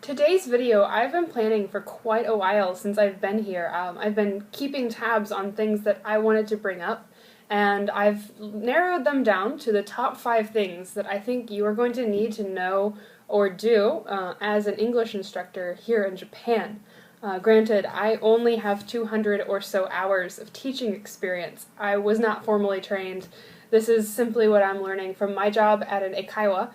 Today's video I've been planning for quite a while since I've been here. I've been keeping tabs on things that I wanted to bring up, and I've narrowed them down to the top 5 things that I think you are going to need to know or do as an English instructor here in Japan. Granted, I only have 200 or so hours of teaching experience. I was not formally trained. This is simply what I'm learning from my job at an eikaiwa.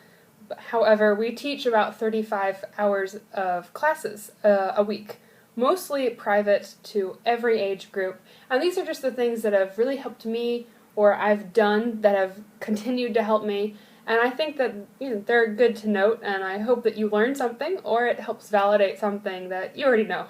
However, we teach about 35 hours of classes a week, mostly private to every age group, and these are just the things that have really helped me or I've done that have continued to help me, and I think that they're good to note, and I hope that you learn something or it helps validate something that you already know.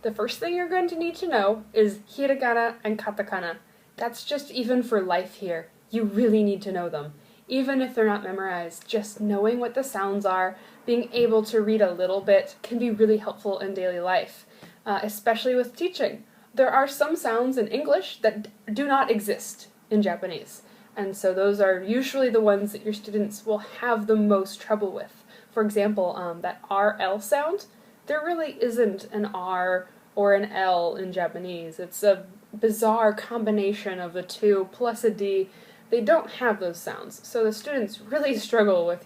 The first thing you're going to need to know is hiragana and katakana. That's just even for life here. You really need to know them. Even if they're not memorized, just knowing what the sounds are, being able to read a little bit can be really helpful in daily life, especially with teaching. There are some sounds in English that do not exist in Japanese, and so those are usually the ones that your students will have the most trouble with. For example, that RL sound, there really isn't an R or an L in Japanese. It's a bizarre combination of the two plus a D. They don't have those sounds, so the students really struggle with,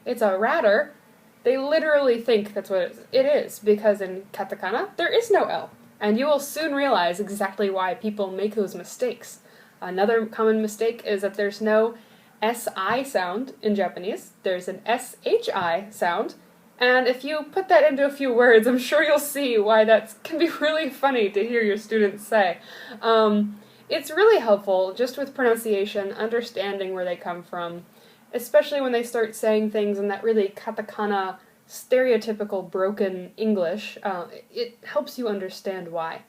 it's a ratter. They literally think that's what it is, because in katakana, there is no L, and you will soon realize exactly why people make those mistakes. Another common mistake is that there's no SI sound in Japanese, there's an SHI sound, and if you put that into a few words, I'm sure you'll see why that can be really funny to hear your students say. It's really helpful, just with pronunciation, understanding where they come from, especially when they start saying things in that really katakana, stereotypical broken English. It helps you understand why.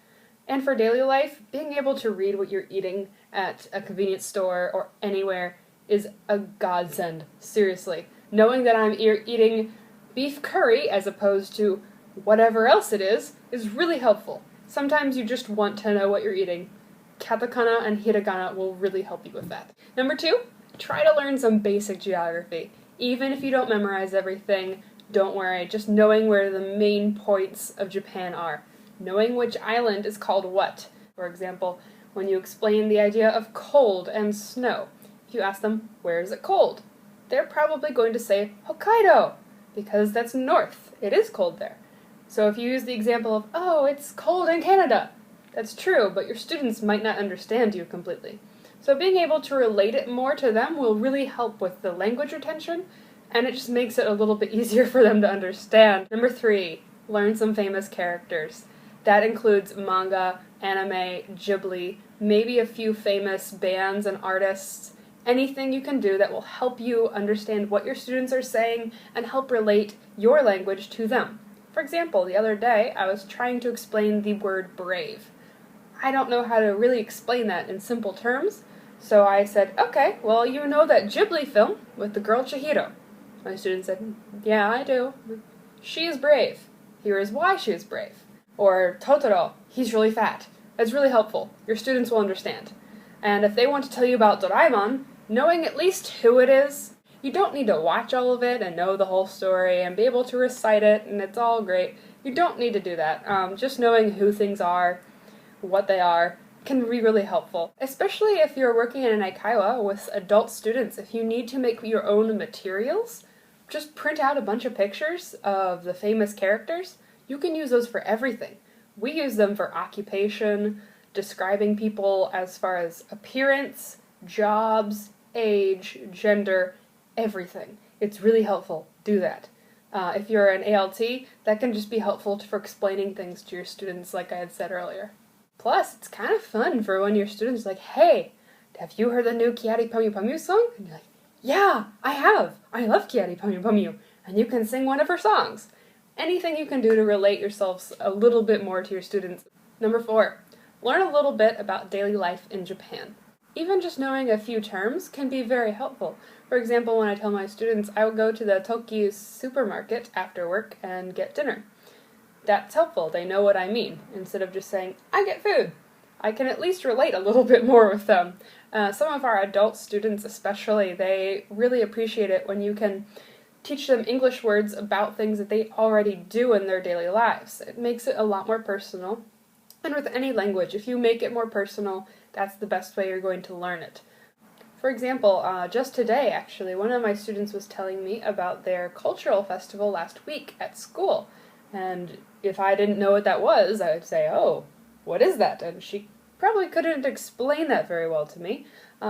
And for daily life, being able to read what you're eating at a convenience store or anywhere is a godsend, seriously. Knowing that I'm eating beef curry as opposed to whatever else it is really helpful. Sometimes you just want to know what you're eating. Katakana and hiragana will really help you with that. Number 2, try to learn some basic geography. Even if you don't memorize everything, don't worry, just knowing where the main points of Japan are. Knowing which island is called what. For example, when you explain the idea of cold and snow, if you ask them, where is it cold? They're probably going to say Hokkaido, because that's north. It is cold there. So if you use the example of, oh, it's cold in Canada, that's true, but your students might not understand you completely. So being able to relate it more to them will really help with the language retention, and it just makes it a little bit easier for them to understand. Number 3, learn some famous characters. That includes manga, anime, Ghibli, maybe a few famous bands and artists. Anything you can do that will help you understand what your students are saying and help relate your language to them. For example, the other day I was trying to explain the word brave. I don't know how to really explain that in simple terms, so I said, okay, well, you know that Ghibli film with the girl Chihiro. My student said, yeah, I do. She is brave. Here is why she is brave. Or Totoro, he's really fat. That's really helpful. Your students will understand. And if they want to tell you about Doraemon, knowing at least who it is, you don't need to watch all of it and know the whole story and be able to recite it, and it's all great. You don't need to do that. Just knowing who things are, what they are, can be really helpful. Especially if you're working in an eikaiwa with adult students. If you need to make your own materials, just print out a bunch of pictures of the famous characters. You can use those for everything. We use them for occupation, describing people as far as appearance, jobs, age, gender, everything. It's really helpful. Do that. If you're an ALT, that can just be helpful for explaining things to your students, like I had said earlier. Plus, it's kind of fun for when your students are like, hey, have you heard the new Kiari Pamu Pamu song? And you're like, yeah, I have. I love Kiari Pamu Pamu. And you can sing one of her songs. Anything you can do to relate yourselves a little bit more to your students. Number 4, learn a little bit about daily life in Japan. Even just knowing a few terms can be very helpful. For example, when I tell my students I will go to the Tokyo supermarket after work and get dinner. That's helpful. They know what I mean, instead of just saying, I get food. I can at least relate a little bit more with them. Some of our adult students especially, they really appreciate it when you can teach them English words about things that they already do in their daily lives. It makes it a lot more personal. And with any language, if you make it more personal, that's the best way you're going to learn it. For example, just today, actually, one of my students was telling me about their cultural festival last week at school. And if I didn't know what that was, I would say, "Oh, what is that?" And she probably couldn't explain that very well to me.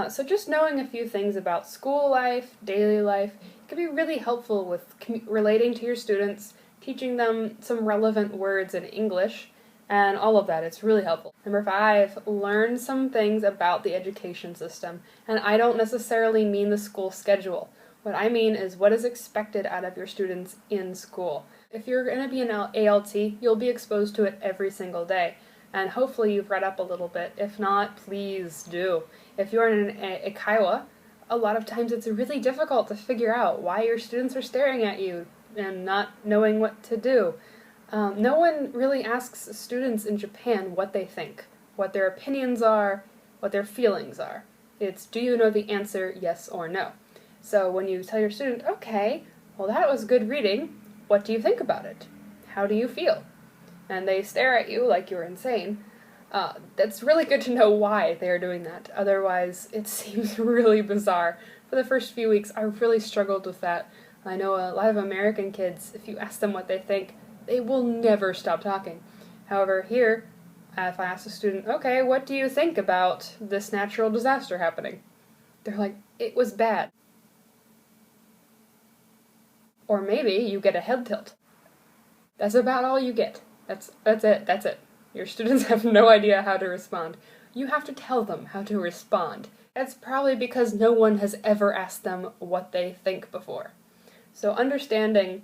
So just knowing a few things about school life, daily life, can be really helpful with relating to your students, teaching them some relevant words in English, and all of that. It's really helpful. Number 5, learn some things about the education system. And I don't necessarily mean the school schedule. What I mean is what is expected out of your students in school. If you're going to be an ALT, you'll be exposed to it every single day. And hopefully you've read up a little bit. If not, please do. If you're in a Kiowa, a lot of times it's really difficult to figure out why your students are staring at you and not knowing what to do. No one really asks students in Japan what they think, what their opinions are, what their feelings are. It's, do you know the answer, yes or no? So when you tell your student, okay, well that was good reading, what do you think about it? How do you feel? And they stare at you like you're insane. That's really good to know why they are doing that. Otherwise, it seems really bizarre. For the first few weeks, I really struggled with that. I know a lot of American kids, if you ask them what they think, they will never stop talking. However, here, if I ask a student, okay, what do you think about this natural disaster happening? They're like, it was bad. Or maybe you get a head tilt. That's about all you get. That's it. Your students have no idea how to respond. You have to tell them how to respond. That's probably because no one has ever asked them what they think before. So understanding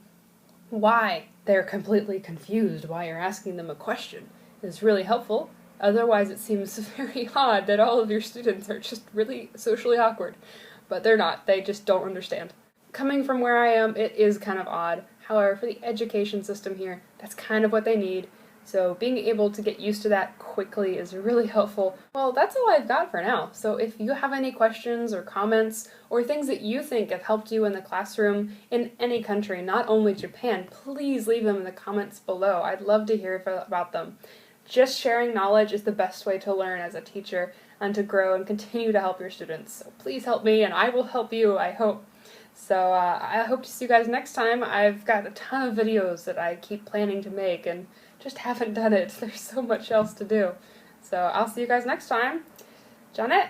why they're completely confused, why you're asking them a question, is really helpful. Otherwise it seems very odd that all of your students are just really socially awkward. But they're not, they just don't understand. Coming from where I am, it is kind of odd. However, for the education system here, that's kind of what they need. So being able to get used to that quickly is really helpful. Well, that's all I've got for now. So if you have any questions or comments or things that you think have helped you in the classroom in any country, not only Japan, please leave them in the comments below. I'd love to hear about them. Just sharing knowledge is the best way to learn as a teacher and to grow and continue to help your students. So please help me and I will help you, I hope. So I hope to see you guys next time. I've got a ton of videos that I keep planning to make and just haven't done it. There's so much else to do. So I'll see you guys next time. Janet!